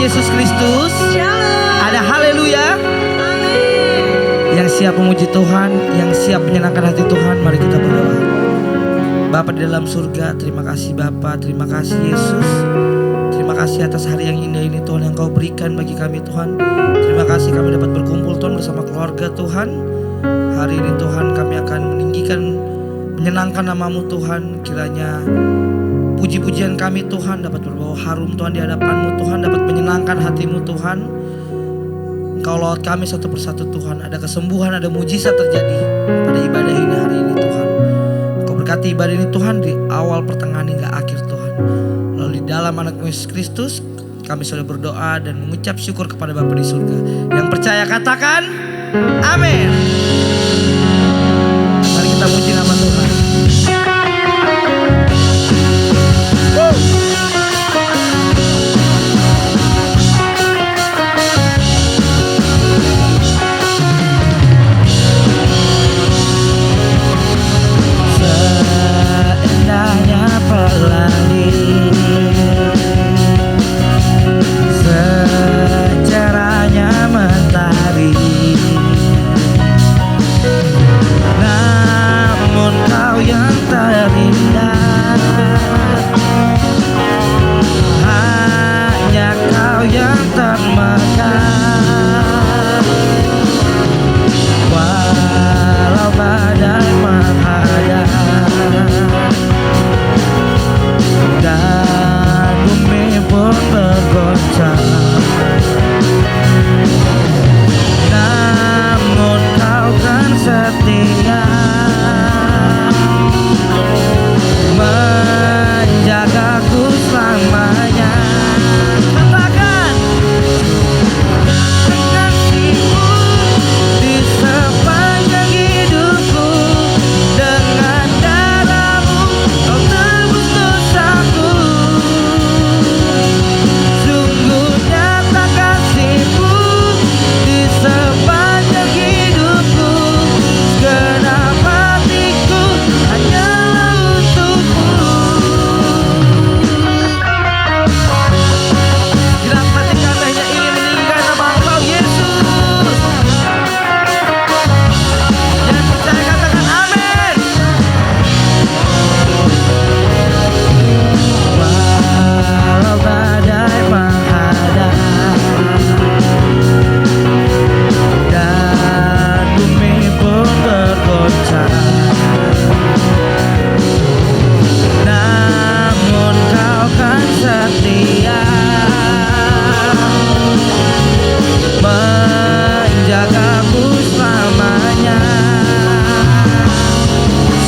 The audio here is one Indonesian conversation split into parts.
Yesus Kristus. Shalom. Ada haleluya. Amin. Yang siap memuji Tuhan, yang siap menyenangkan hati Tuhan, mari kita berdoa. Bapa di dalam surga, terima kasih Bapa, terima kasih Yesus. Terima kasih atas hari yang indah ini Tuhan yang Kau berikan bagi kami Tuhan. Terima kasih kami dapat berkumpul Tuhan bersama keluarga Tuhan. Hari ini Tuhan kami akan meninggikan, menyenangkan nama-Mu Tuhan. Kiranya puji-pujian kami Tuhan dapat berbau harum Tuhan di hadapan-Mu Tuhan, dapat menyenangkan hati-Mu Tuhan. Engkau lawat kami satu persatu Tuhan. Ada kesembuhan, ada mujizat terjadi pada ibadah ini hari ini Tuhan. Engkau berkati ibadah ini Tuhan di awal, pertengahan hingga akhir Tuhan. Lalu di dalam anak Yesus Kristus kami sudah berdoa dan mengucap syukur kepada Bapa di surga. Yang percaya katakan amin. Mari kita puji nama Tuhan. Seindahnya pelangi, secerahnya mentari, namun Kau yang terindah, hanya Kau yang termegah. Walau badai menghadap dan bumi pun bergoncang, namun Kau kan setia menjagaku selamanya. Katakan, kasih-Mu di sepanjang hidupku, dengan darah-Mu Kau tebus dosaku. Sungguh nyata kasih-Mu di sepanjang hidupku, segenap hatiku hanyalah untuk-Mu. Segenap hati kami hanya ingin meninggikan nama Engkau Yesus. Yang percaya katakan amin. Walau badai menghadap dan bumi pun bergoncang, namun Kau kan setia menjagaku selamanya.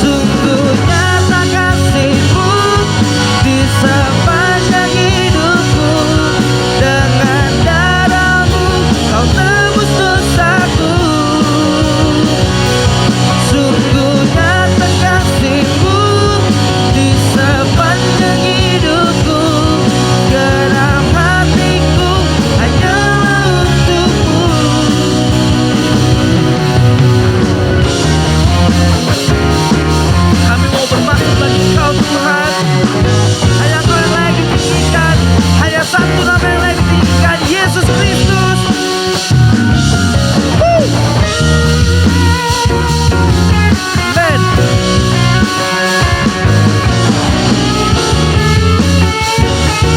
Sungguh nyata kasih-Mu di sepanjang hidupku, dengan darah-Mu Kau tebus dosaku. Sungguh nyata kasih-Mu di sepanjang hidupku, segenap hatiku hanyalah untuk-Mu. Kami mau bermaksud bagi Kau Tuhan. Hanya Kau yang layak ditinggikan, hanya satu nama yang layak ditinggikan, Yesus Kristus. Amen.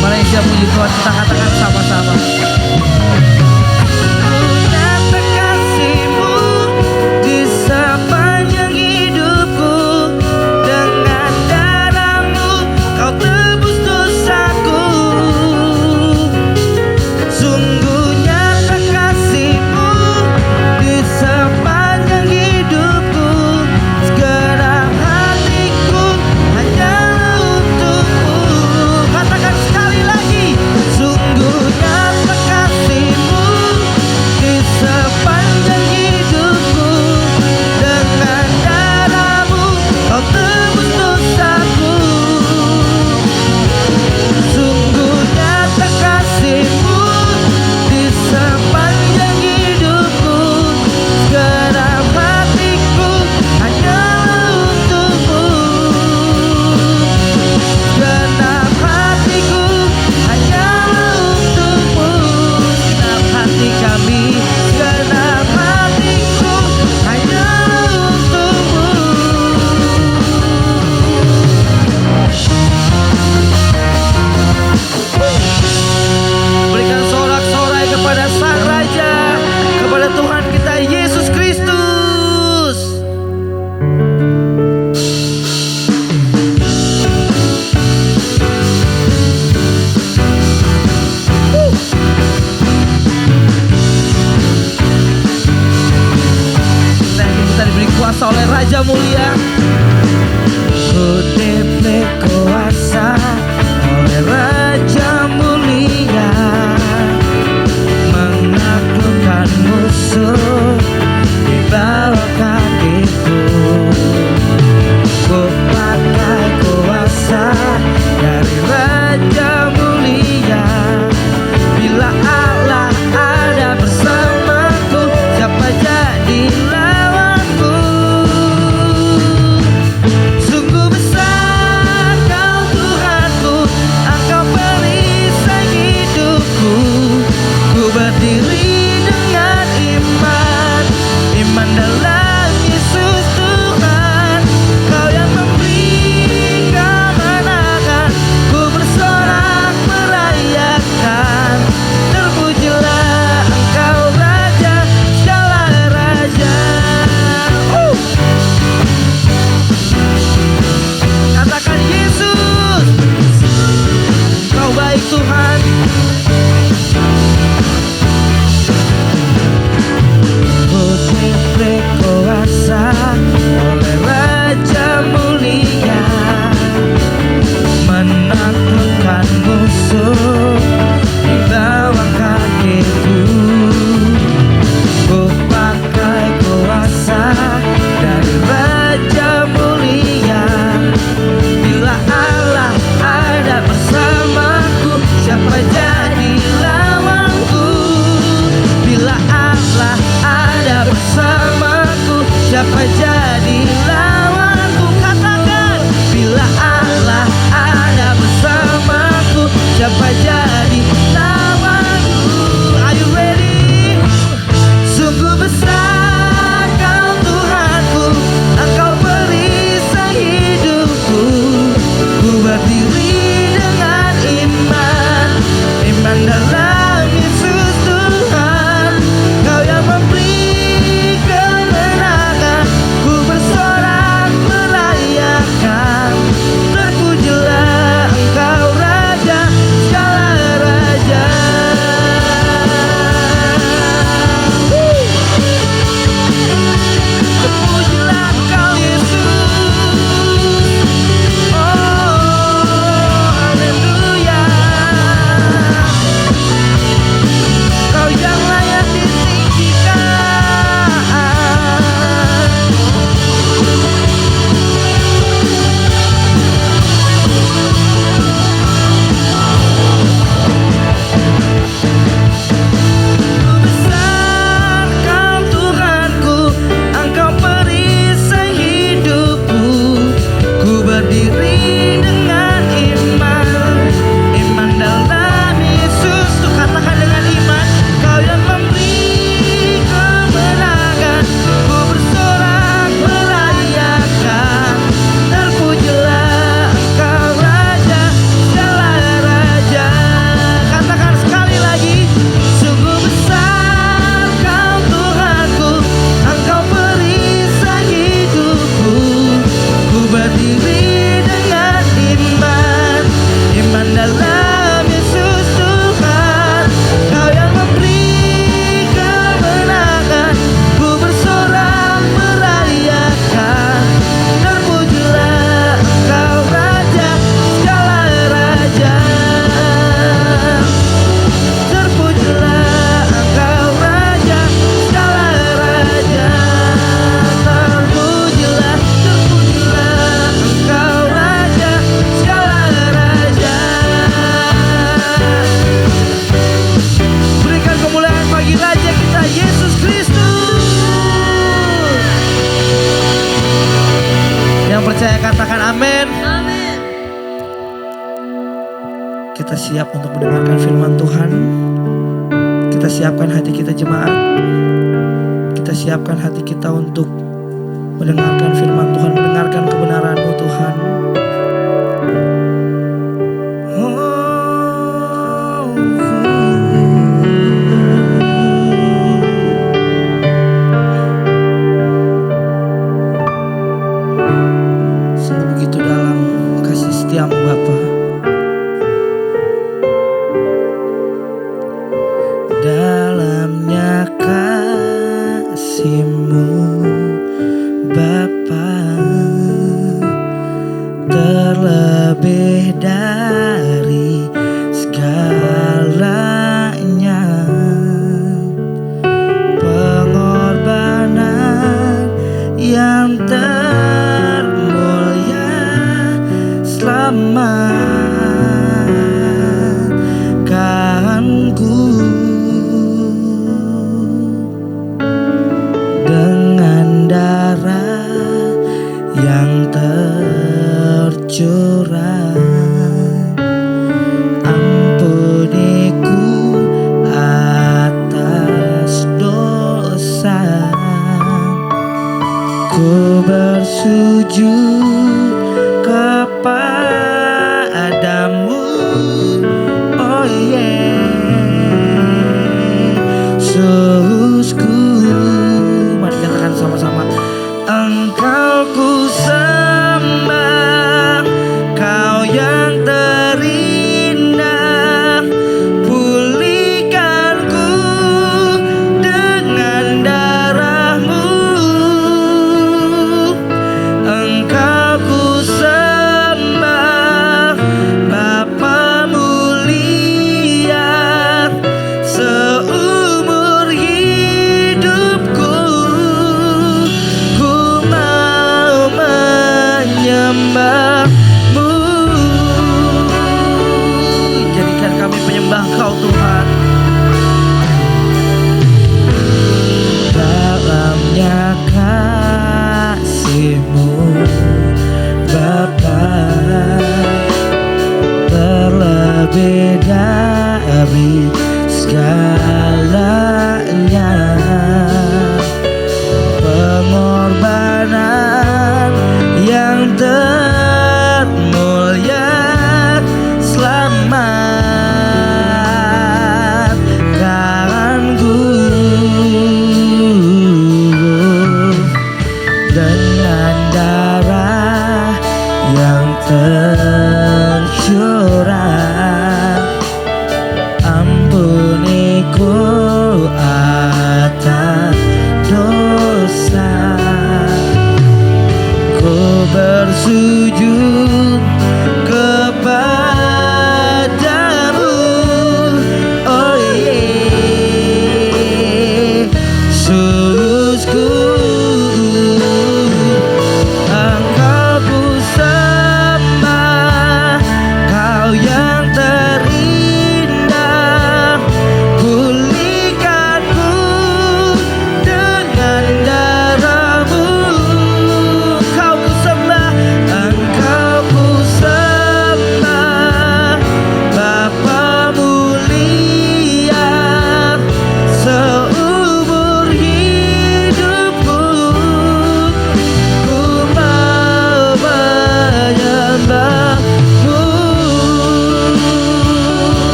Mari yang siap puji Tuhan, kita katakan sama-sama. Nyata kasih-Mu di sepanjang hidupku, dengan darah-Mu Kau tebus dosaku. Sungguh nyata kasih-Mu di sepanjang hidupku, segenap hatiku hanyalah untuk-Mu. Katakan sekali lagi, sungguh nyata kasih-Mu Raja mulia. Ku diberi kuasa oleh Raja mulia, menaklukkan musuh di bawah kakiku. Ku pakai kuasa dari Raja mulia. Bila Allah ada bersamaku, siapa jadi lawanku? Sungguh besar Kau Tuhanku, Engkau perisai hidupku. Ku berdiri dengan iman, iman dalam Yesus Tuhan. Kau yang memberi kemenangan, ku bersorak merayakan. Terpujilah Engkau Raja, segala raja. Katakan Yesus, Kau baik Tuhan. Ku diberi kuasa oleh Raja mulia, menaklukkan musuh di bawah kakiku. Ku pakai kuasa dari Raja mulia. Bila Allah ada bersamaku, siapa jadi lawanku? Bila Allah ada bersamaku, siapa jadi lawanku? Katakan, bila Allah ada bersamaku, siapa jadi lawanku? Are you ready? Sungguh besar Kau Tuhanku, Engkau perisai hidupku. Ku berdiri dengan iman, iman dalam Yesus Tuhan. Kau yang memberi kemenangan, ku bersorak merayakan. Terpujilah Engkau Raja, segala raja. Terpujilah Engkau Yesus. Oh, haleluya. Kau yang layak ditinggikan. Sungguh besar Kau Tuhanku, Engkau perisai hidupku. Ku berdiri dengan iman, iman dalam Yesus. Tuh katakan dengan iman. Kau yang memberi kemenangan, ku bersorak merayakan. Terpujilah Engkau Raja, segala raja. Katakan sekali lagi. Sungguh besar Kau Tuhanku, Engkau perisai hidupku. Ku berdiri dengan iman, iman dalam Yesus Tuhan. Kau yang memberi kemenangan, ku bersorak merayakan. Terpujilah Engkau Raja, segala raja. Terpujilah Engkau Raja, segala raja. Terpujilah, terpujilah Engkau Raja, segala raja. Berikan kemuliaan bagi Raja kita Yesus Kristus. Yang percaya katakan amin. Amin. Kita siap untuk mendengarkan firman Tuhan. Kita siapkan hati kita jemaat. Kita siapkan hati kita untuk mendengarkan firman Tuhan, mendengarkan kebenaran-Mu Tuhan. Sungguh begitu dalam kasih setiamu Bapa. Dalamnya kasih-Mu Bapa, lebih dari segalanya. Pengorbanan yang termulia, selamatkanku dengan darah yang tercurah.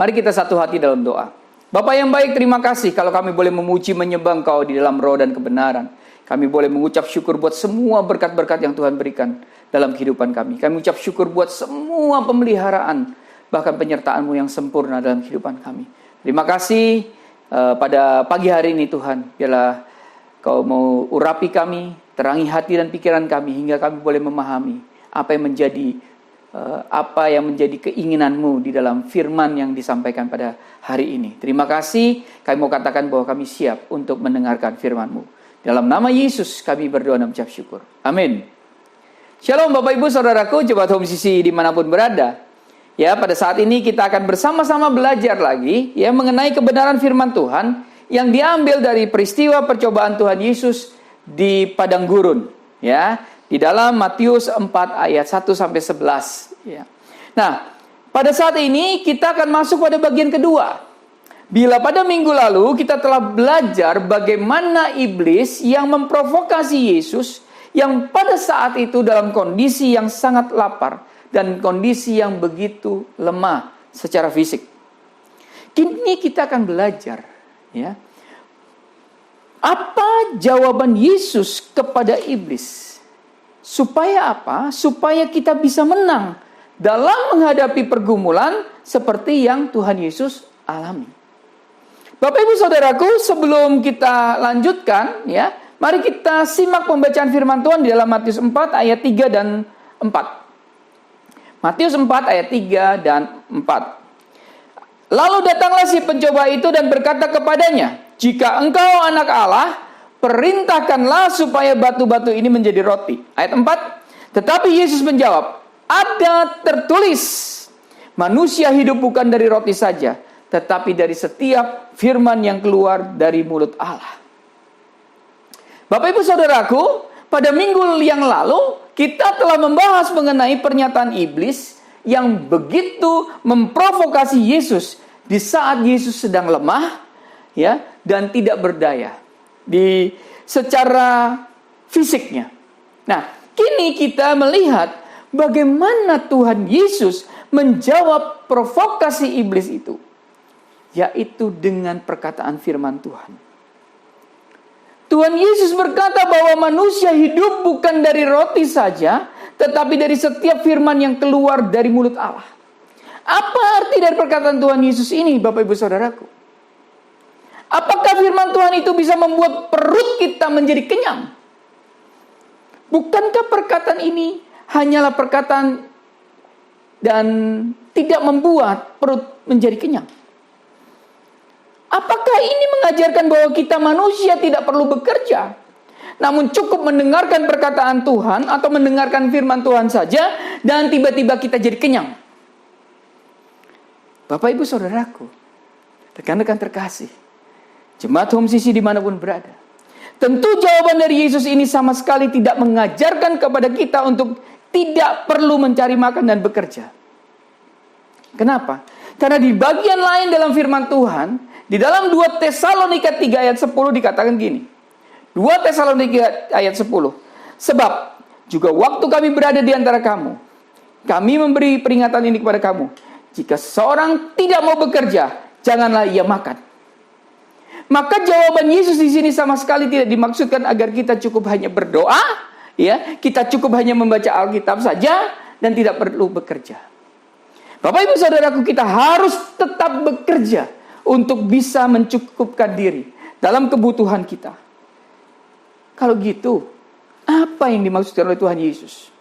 Mari kita satu hati dalam doa. Bapa yang baik, terima kasih kalau kami boleh memuji menyembah Engkau di dalam roh dan kebenaran. Kami boleh mengucap syukur buat semua berkat-berkat yang Tuhan berikan dalam kehidupan kami. Kami ucap syukur buat semua pemeliharaan, bahkan penyertaan-Mu yang sempurna dalam kehidupan kami. Terima kasih pada pagi hari ini Tuhan. Biarlah Kau mau urapi kami, terangi hati dan pikiran kami, hingga kami boleh memahami apa yang menjadi keinginan-Mu di dalam firman yang disampaikan pada hari ini. Terima kasih, kami mau katakan bahwa kami siap untuk mendengarkan firman-Mu. Dalam nama Yesus kami berdoa dan mengucap syukur. Amin. Shalom Bapak Ibu Saudaraku, Jemaat Home CC dimanapun berada. Ya, pada saat ini kita akan bersama-sama belajar lagi ya mengenai kebenaran firman Tuhan yang diambil dari peristiwa percobaan Tuhan Yesus di padang gurun. Ya, di dalam Matius 4 ayat 1 sampai 11. Ya. Nah, pada saat ini kita akan masuk pada bagian kedua. Bila pada minggu lalu kita telah belajar bagaimana iblis yang memprovokasi Yesus yang pada saat itu dalam kondisi yang sangat lapar dan kondisi yang begitu lemah secara fisik. Kini kita akan belajar ya, apa jawaban Yesus kepada iblis. Supaya apa? Supaya kita bisa menang dalam menghadapi pergumulan seperti yang Tuhan Yesus alami. Bapak Ibu Saudaraku, sebelum kita lanjutkan ya, mari kita simak pembacaan firman Tuhan di dalam Matius 4 ayat 3 dan 4. Matius 4 ayat 3 dan 4. Lalu datanglah si pencoba itu dan berkata kepadanya, "Jika engkau anak Allah, perintahkanlah supaya batu-batu ini menjadi roti." Ayat 4. Tetapi Yesus menjawab, "Ada tertulis, manusia hidup bukan dari roti saja, tetapi dari setiap firman yang keluar dari mulut Allah." Bapak Ibu Saudaraku, pada minggu yang lalu kita telah membahas mengenai pernyataan iblis yang begitu memprovokasi Yesus di saat Yesus sedang lemah ya dan tidak berdaya secara fisiknya. Nah, kini kita melihat bagaimana Tuhan Yesus menjawab provokasi iblis itu, yaitu dengan perkataan firman Tuhan. Tuhan Yesus berkata bahwa manusia hidup bukan dari roti saja, tetapi dari setiap firman yang keluar dari mulut Allah. Apa arti dari perkataan Tuhan Yesus ini, Bapak Ibu Saudaraku? Apakah firman Tuhan itu bisa membuat perut kita menjadi kenyang? Bukankah perkataan ini hanyalah perkataan dan tidak membuat perut menjadi kenyang? Apakah ini mengajarkan bahwa kita manusia tidak perlu bekerja, namun cukup mendengarkan perkataan Tuhan atau mendengarkan firman Tuhan saja dan tiba-tiba kita jadi kenyang? Bapak Ibu Saudaraku, rekan-rekan terkasih, Jemaat Home CC dimanapun berada, tentu jawaban dari Yesus ini sama sekali tidak mengajarkan kepada kita untuk tidak perlu mencari makan dan bekerja. Kenapa? Karena di bagian lain dalam firman Tuhan, di dalam 2 Tesalonika 3 ayat 10 dikatakan gini. 2 Tesalonika ayat 10. Sebab juga waktu kami berada di antara kamu, kami memberi peringatan ini kepada kamu. Jika seorang tidak mau bekerja, janganlah ia makan. Maka jawaban Yesus di sini sama sekali tidak dimaksudkan agar kita cukup hanya berdoa, ya, kita cukup hanya membaca Alkitab saja dan tidak perlu bekerja. Bapak Ibu Saudaraku, kita harus tetap bekerja untuk bisa mencukupkan diri dalam kebutuhan kita. Kalau gitu, apa yang dimaksudkan oleh Tuhan Yesus?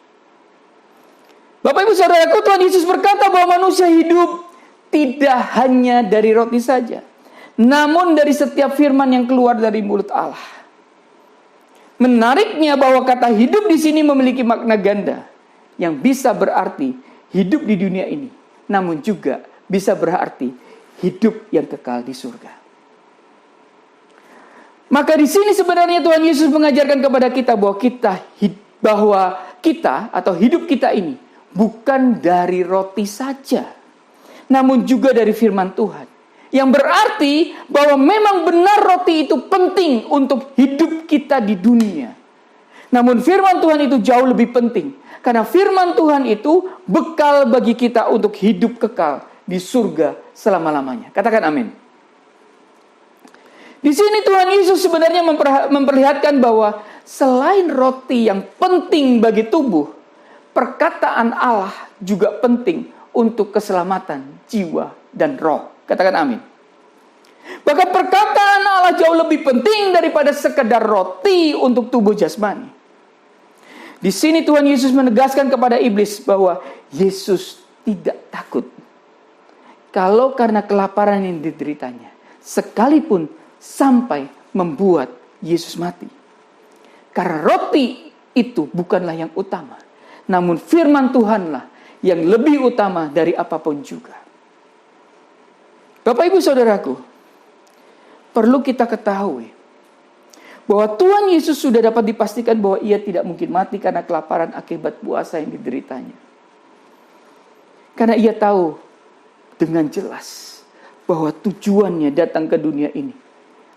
Bapak Ibu Saudaraku, Tuhan Yesus berkata bahwa manusia hidup tidak hanya dari roti saja, namun dari setiap firman yang keluar dari mulut Allah. Menariknya bahwa kata hidup di sini memiliki makna ganda yang bisa berarti hidup di dunia ini, namun juga bisa berarti hidup yang kekal di surga. Maka di sini sebenarnya Tuhan Yesus mengajarkan kepada kita bahwa kita atau hidup kita ini bukan dari roti saja, namun juga dari firman Tuhan. Yang berarti bahwa memang benar roti itu penting untuk hidup kita di dunia. Namun firman Tuhan itu jauh lebih penting, karena firman Tuhan itu bekal bagi kita untuk hidup kekal di surga selama-lamanya. Katakan amin. Di sini Tuhan Yesus sebenarnya memperlihatkan bahwa selain roti yang penting bagi tubuh, perkataan Allah juga penting untuk keselamatan jiwa dan roh. Katakan amin. Bahkan perkataan Allah jauh lebih penting daripada sekedar roti untuk tubuh jasmani. Di sini Tuhan Yesus menegaskan kepada iblis bahwa Yesus tidak takut kalau karena kelaparan yang dideritanya, sekalipun sampai membuat Yesus mati. Karena roti itu bukanlah yang utama, namun firman Tuhanlah yang lebih utama dari apapun juga. Bapak Ibu Saudaraku, perlu kita ketahui bahwa Tuhan Yesus sudah dapat dipastikan bahwa ia tidak mungkin mati karena kelaparan akibat puasa yang dideritanya. Karena ia tahu dengan jelas bahwa tujuannya datang ke dunia ini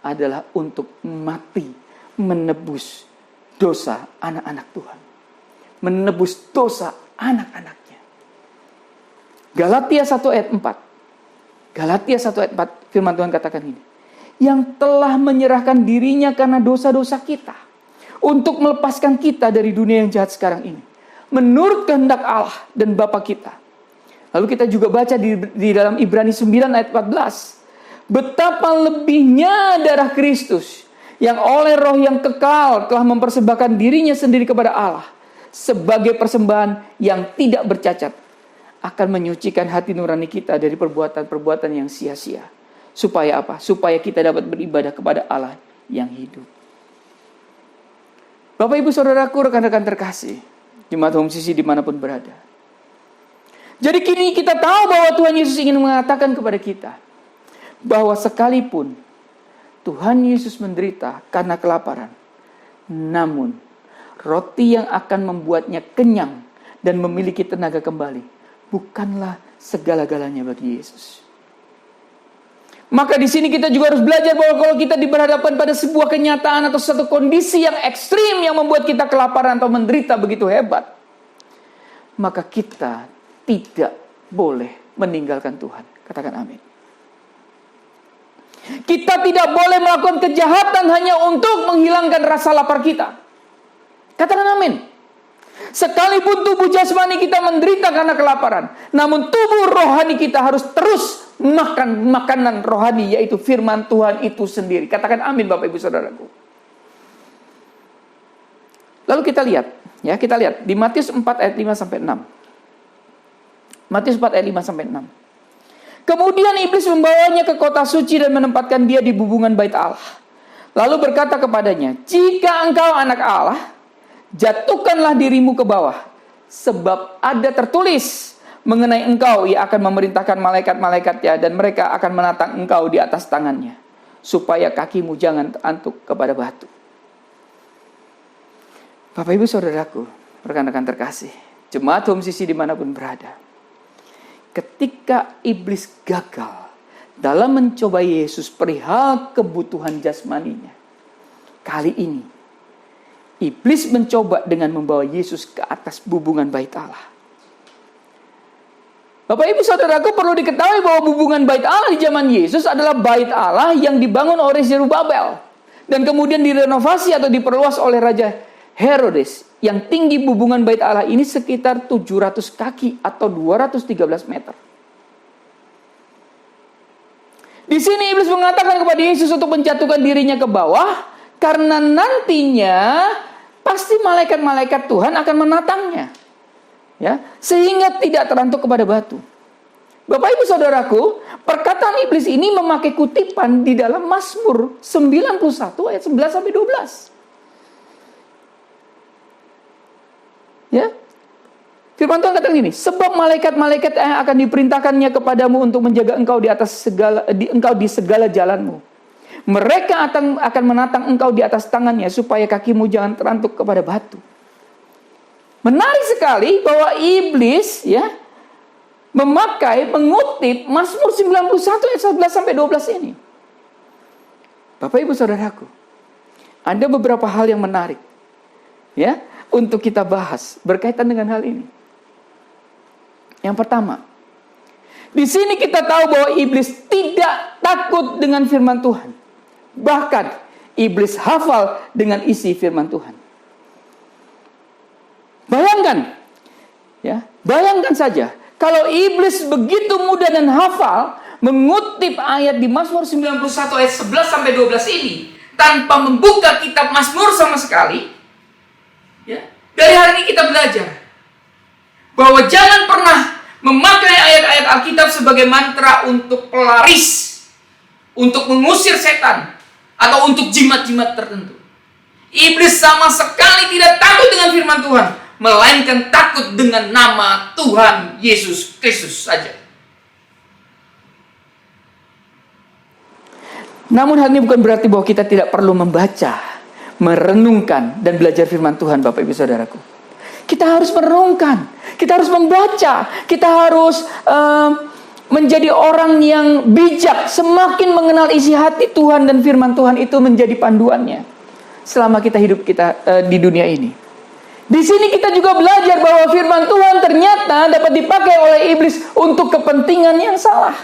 adalah untuk mati, menebus dosa anak-anak Tuhan. Menebus dosa anak-anaknya. Galatia 1 ayat 4. Galatia 1 ayat 4, firman Tuhan katakan ini. Yang telah menyerahkan dirinya karena dosa-dosa kita. Untuk melepaskan kita dari dunia yang jahat sekarang ini. Menurut kehendak Allah dan Bapa kita. Lalu kita juga baca di dalam Ibrani 9 ayat 14. Betapa lebihnya darah Kristus. Yang oleh roh yang kekal telah mempersembahkan dirinya sendiri kepada Allah. Sebagai persembahan yang tidak bercacat. Akan menyucikan hati nurani kita dari perbuatan-perbuatan yang sia-sia. Supaya apa? Supaya kita dapat beribadah kepada Allah yang hidup. Bapak Ibu Saudaraku, rekan-rekan terkasih, jemaat Home Sisi dimanapun berada. Jadi kini kita tahu bahwa Tuhan Yesus ingin mengatakan kepada kita, bahwa sekalipun Tuhan Yesus menderita karena kelaparan, namun roti yang akan membuatnya kenyang dan memiliki tenaga kembali bukanlah segala-galanya bagi Yesus. Maka di sini kita juga harus belajar bahwa kalau kita diberhadapkan pada sebuah kenyataan atau satu kondisi yang ekstrim yang membuat kita kelaparan atau menderita begitu hebat, maka kita tidak boleh meninggalkan Tuhan. Katakan amin. Kita tidak boleh melakukan kejahatan hanya untuk menghilangkan rasa lapar kita. Katakan amin. Sekalipun tubuh jasmani kita menderita karena kelaparan, namun tubuh rohani kita harus terus makan makanan rohani, yaitu firman Tuhan itu sendiri. Katakan amin Bapak Ibu Saudaraku. Lalu kita lihat di Matius 4 ayat 5 sampai 6. Matius 4 ayat 5 sampai 6. Kemudian iblis membawanya ke kota suci dan menempatkan dia di bubungan bait Allah. Lalu berkata kepadanya, "Jika engkau anak Allah, jatuhkanlah dirimu ke bawah, sebab ada tertulis mengenai engkau, ia akan memerintahkan malaikat-malaikatnya dan mereka akan menatang engkau di atas tangannya, supaya kakimu jangan terantuk kepada batu." Bapak Ibu Saudaraku, rekan-rekan terkasih, jemaat Home Sisi dimanapun berada, ketika iblis gagal dalam mencoba Yesus perihal kebutuhan jasmaninya, kali ini iblis mencoba dengan membawa Yesus ke atas bubungan bait Allah. Bapak Ibu Saudaraku, perlu diketahui bahwa bubungan bait Allah di zaman Yesus adalah bait Allah yang dibangun oleh Zerubabel. Dan kemudian direnovasi atau diperluas oleh Raja Herodes. Yang tinggi bubungan bait Allah ini sekitar 700 kaki atau 213 meter. Di sini iblis mengatakan kepada Yesus untuk menjatuhkan dirinya ke bawah. Karena nantinya pasti malaikat-malaikat Tuhan akan menatangnya. Ya, sehingga tidak terantuk kepada batu. Bapak Ibu Saudaraku, perkataan iblis ini memakai kutipan di dalam Mazmur 91 ayat 11 sampai 12. Ya. Firman Tuhan katakan gini, "Sebab malaikat-malaikat yang akan diperintahkannya kepadamu untuk menjaga engkau di segala jalanmu. Mereka akan menatang engkau di atas tangannya supaya kakimu jangan terantuk kepada batu." Menarik sekali bahwa iblis mengutip Mazmur 91 ayat 11 sampai 12 ini. Bapak Ibu Saudaraku, ada beberapa hal yang menarik untuk kita bahas berkaitan dengan hal ini. Yang pertama, Di sini kita tahu bahwa iblis tidak takut dengan firman Tuhan. Bahkan iblis hafal dengan isi firman Tuhan. Bayangkan, ya, bayangkan saja kalau iblis begitu mudah dan hafal mengutip ayat di Mazmur 91 ayat 11 sampai 12 ini tanpa membuka kitab Mazmur sama sekali. Ya, dari hari ini kita belajar bahwa jangan pernah memakai ayat-ayat Alkitab sebagai mantra untuk pelaris, untuk mengusir setan, atau untuk jimat-jimat tertentu. Iblis sama sekali tidak takut dengan firman Tuhan, melainkan takut dengan nama Tuhan Yesus Kristus saja. Namun hal ini bukan berarti bahwa kita tidak perlu membaca, merenungkan, dan belajar firman Tuhan, Bapak Ibu Saudaraku. Kita harus merenungkan, kita harus membaca, kita harus menjadi orang yang bijak, semakin mengenal isi hati Tuhan dan firman Tuhan itu menjadi panduannya selama kita hidup di dunia ini. Di sini kita juga belajar bahwa firman Tuhan ternyata dapat dipakai oleh iblis untuk kepentingan yang salah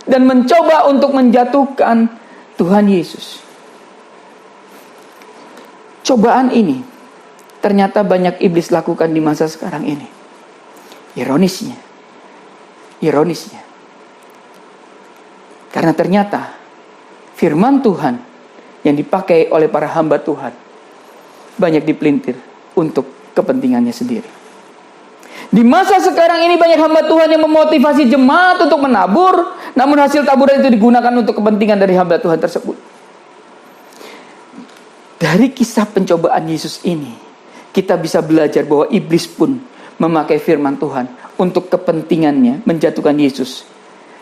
dan mencoba untuk menjatuhkan Tuhan Yesus. Cobaan ini ternyata banyak iblis lakukan di masa sekarang ini. Ironisnya. Karena ternyata firman Tuhan yang dipakai oleh para hamba Tuhan banyak dipelintir untuk kepentingannya sendiri. Di masa sekarang ini banyak hamba Tuhan yang memotivasi jemaat untuk menabur, namun hasil taburan itu digunakan untuk kepentingan dari hamba Tuhan tersebut. Dari kisah pencobaan Yesus ini, kita bisa belajar bahwa iblis pun memakai firman Tuhan untuk kepentingannya menjatuhkan Yesus.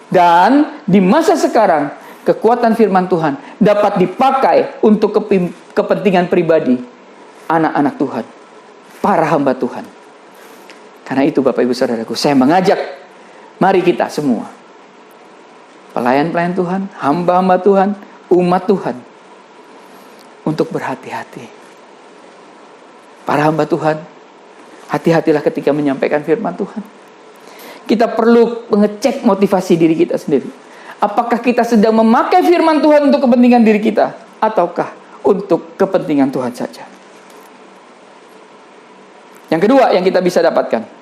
Dan di masa sekarang, kekuatan firman Tuhan dapat dipakai untuk kepentingan pribadi anak-anak Tuhan, para hamba Tuhan. Karena itu Bapak Ibu Saudaraku, saya mengajak, mari kita semua, pelayan-pelayan Tuhan, hamba-hamba Tuhan, umat Tuhan, untuk berhati-hati. Para hamba Tuhan, hati-hatilah ketika menyampaikan firman Tuhan. Kita perlu mengecek motivasi diri kita sendiri. Apakah kita sedang memakai firman Tuhan untuk kepentingan diri kita, ataukah untuk kepentingan Tuhan saja? Yang kedua yang kita bisa dapatkan,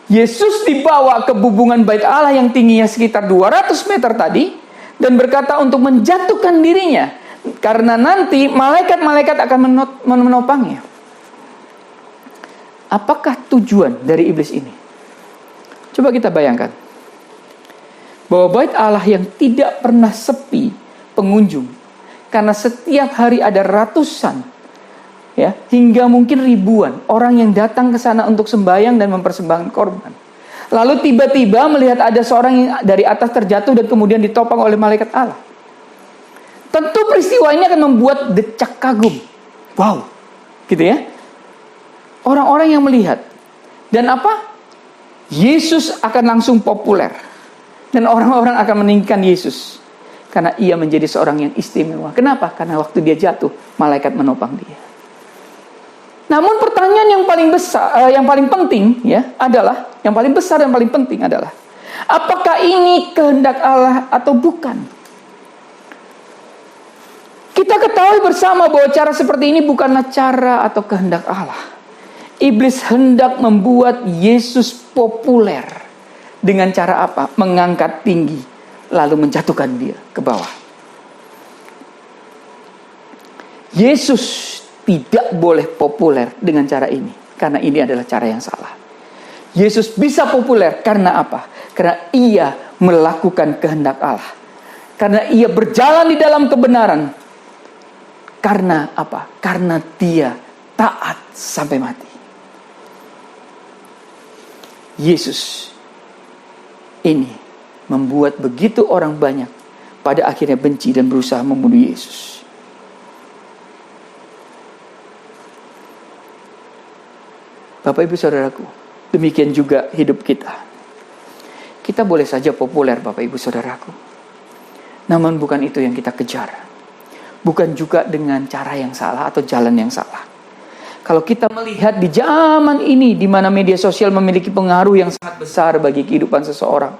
Yesus dibawa ke bubungan bait Allah yang tingginya sekitar 200 meter tadi, dan berkata untuk menjatuhkan dirinya, karena nanti malaikat-malaikat akan menopangnya. Apakah tujuan dari iblis ini? Coba kita bayangkan bahwa bait Allah yang tidak pernah sepi pengunjung, karena setiap hari ada ratusan, ya, hingga mungkin ribuan orang yang datang ke sana untuk sembahyang dan mempersembahkan korban. Lalu tiba-tiba melihat ada seorang yang dari atas terjatuh dan kemudian ditopang oleh malaikat Allah. Tentu peristiwa ini akan membuat decak kagum. Wow, gitu ya. Orang-orang yang melihat. Dan apa? Yesus akan langsung populer. Dan orang-orang akan meninggikan Yesus. Karena ia menjadi seorang yang istimewa. Kenapa? Karena waktu dia jatuh, malaikat menopang dia. Namun pertanyaan yang paling besar, yang paling penting, ya, adalah, yang paling besar dan paling penting adalah, apakah ini kehendak Allah atau bukan? Kita ketahui bersama bahwa cara seperti ini bukanlah cara atau kehendak Allah. Iblis hendak membuat Yesus populer. Dengan cara apa? Mengangkat tinggi, lalu menjatuhkan dia ke bawah. Yesus tidak boleh populer dengan cara ini, karena ini adalah cara yang salah. Yesus bisa populer karena apa? Karena ia melakukan kehendak Allah. Karena ia berjalan di dalam kebenaran. Karena apa? Karena dia taat sampai mati. Yesus ini membuat begitu orang banyak pada akhirnya benci dan berusaha membunuh Yesus. Bapak Ibu Saudaraku, demikian juga hidup kita. Kita boleh saja populer, Bapak Ibu Saudaraku. Namun bukan itu yang kita kejar. Bukan juga dengan cara yang salah atau jalan yang salah. Kalau kita melihat di zaman ini, di mana media sosial memiliki pengaruh yang sangat besar bagi kehidupan seseorang,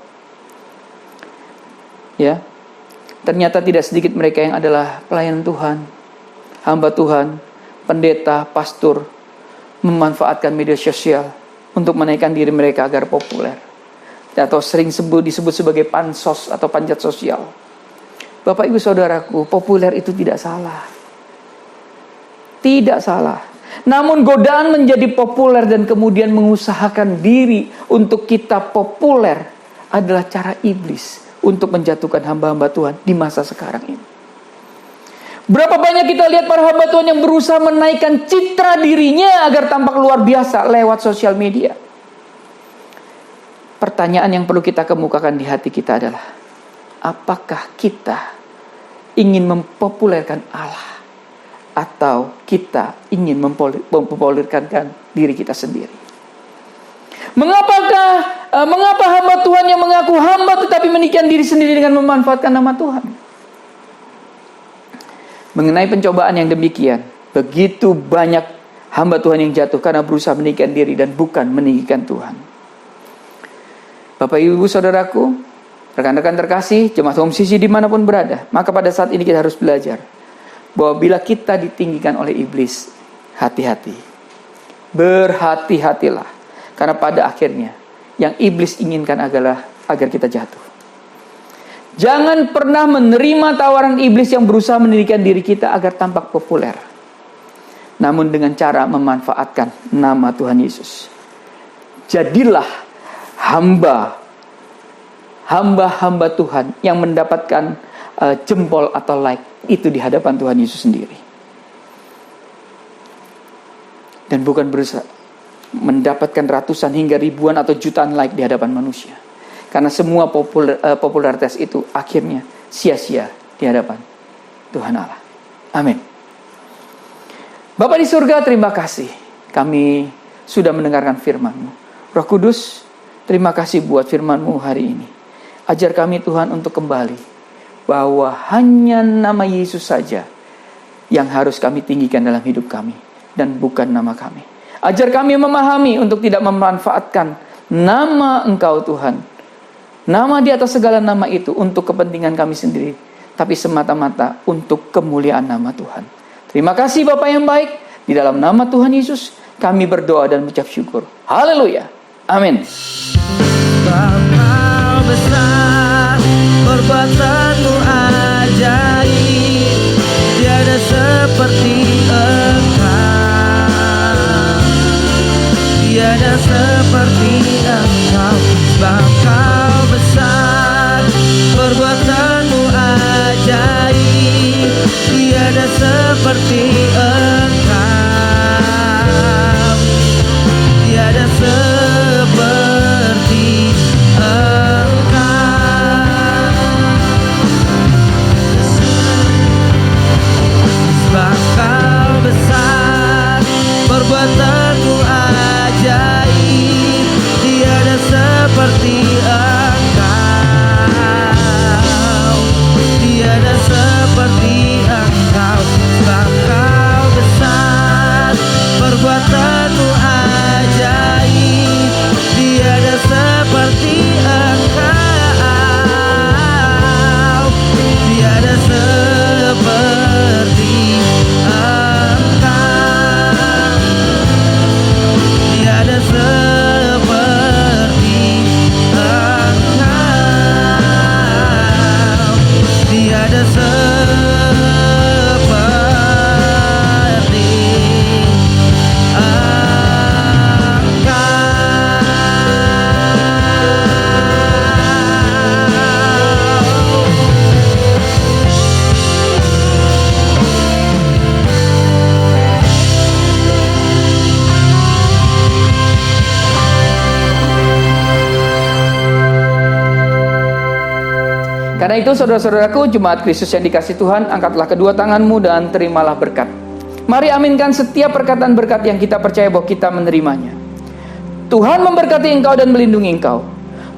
Ya, ternyata tidak sedikit mereka yang adalah pelayan Tuhan, hamba Tuhan, pendeta, pastor, memanfaatkan media sosial untuk menaikkan diri mereka agar populer, atau sering disebut sebagai pansos atau panjat sosial. Bapak ibu saudaraku, populer itu tidak salah. Tidak salah. Namun godaan menjadi populer dan kemudian mengusahakan diri untuk kita populer adalah cara iblis untuk menjatuhkan hamba-hamba Tuhan di masa sekarang ini. Berapa banyak kita lihat para hamba Tuhan yang berusaha menaikkan citra dirinya agar tampak luar biasa lewat sosial media. Pertanyaan yang perlu kita kemukakan di hati kita adalah, apakah kita ingin mempopulerkan Allah atau kita ingin mempopulerkan diri kita sendiri? Mengapa hamba Tuhan yang mengaku hamba tetapi meninggikan diri sendiri dengan memanfaatkan nama Tuhan? Mengenai pencobaan yang demikian, begitu banyak hamba Tuhan yang jatuh karena berusaha meninggikan diri dan bukan meninggikan Tuhan. Bapak ibu saudaraku, rekan-rekan terkasih, jemaat Home CC dimanapun berada, maka pada saat ini kita harus belajar bahwa bila kita ditinggikan oleh iblis, hati-hati, berhati-hatilah. Karena pada akhirnya yang iblis inginkan adalah agar kita jatuh. Jangan pernah menerima tawaran iblis yang berusaha meninggikan diri kita agar tampak populer, namun dengan cara memanfaatkan nama Tuhan Yesus. Jadilah hamba-hamba Tuhan yang mendapatkan jempol atau like itu di hadapan Tuhan Yesus sendiri, dan bukan berusaha mendapatkan ratusan hingga ribuan atau jutaan like di hadapan manusia. Karena semua popularitas itu akhirnya sia-sia di hadapan Tuhan Allah. Amin. Bapa di surga, terima kasih kami sudah mendengarkan firman-Mu. Roh Kudus, terima kasih buat firman-Mu hari ini. Ajar kami Tuhan untuk kembali bahwa hanya nama Yesus saja yang harus kami tinggikan dalam hidup kami dan bukan nama kami. Ajar kami memahami untuk tidak memanfaatkan nama Engkau Tuhan, nama di atas segala nama itu untuk kepentingan kami sendiri, tapi semata-mata untuk kemuliaan nama Tuhan. Terima kasih Bapa yang baik. Di dalam nama Tuhan Yesus kami berdoa dan mengucap syukur. Haleluya. Amin. Bapa besar, perbuatan-Mu ajaib, tiada seperti Engkau. Tiada seperti Engkau, sebab Kau besar, perbuatan-Mu ajaib, tiada seperti Engkau, tiada seperti Engkau, sebab Kau besar, perbuatan-Mu ajaib, tiada seperti Engkau, tiada seperti Engkau, sebab Kau besar, perbuatan-Mu ajaib, tiada seperti Engkau, tiada seperti Engkau, tiada seperti Engkau, tiada seperti Karena itu saudara-saudaraku, jemaat Kristus yang dikasihi Tuhan, angkatlah kedua tanganmu dan terimalah berkat. Mari aminkan setiap perkataan berkat yang kita percaya bahwa kita menerimanya. Tuhan memberkati engkau dan melindungi engkau.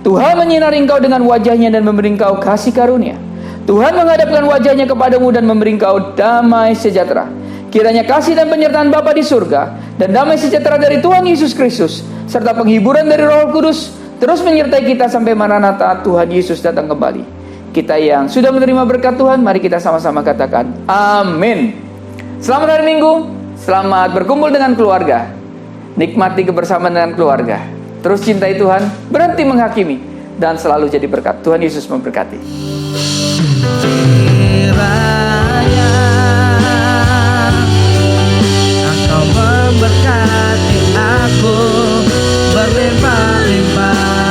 Tuhan menyinari engkau dengan wajahnya dan memberi engkau kasih karunia. Tuhan menghadapkan wajahnya kepadamu dan memberi engkau damai sejahtera. Kiranya kasih dan penyertaan Bapa di surga dan damai sejahtera dari Tuhan Yesus Kristus serta penghiburan dari Roh Kudus terus menyertai kita sampai Maranatha Tuhan Yesus datang kembali. Kita yang sudah menerima berkat Tuhan, mari kita sama-sama katakan amin. Selamat hari Minggu, selamat berkumpul dengan keluarga. Nikmati kebersamaan dengan keluarga. Terus cintai Tuhan, berhenti menghakimi, dan selalu jadi berkat. Tuhan Yesus memberkati. Kiranya Engkau memberkati aku berlimpah-limpah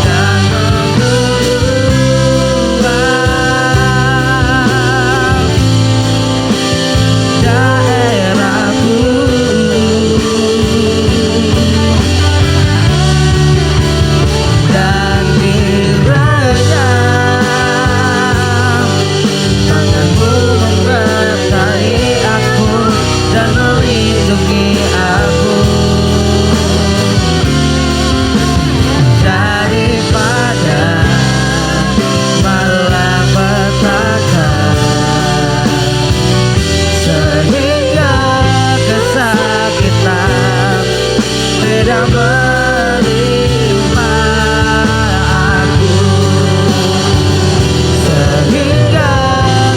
dan mengubah daerahku, dan kiranya tanganmu memberkati aku dan melindungi aku daripada malapetaka, sehingga kesakitan tidak menimpa aku, sehingga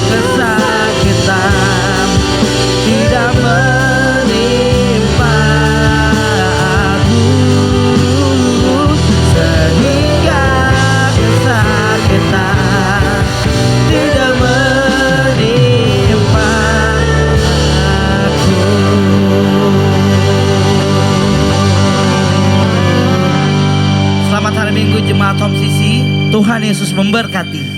kesakitan tidak menimpa aku, sehingga kesakitan tidak menimpa aku. Selamat hari Minggu jemaat Home Sisi. Tuhan Yesus memberkati.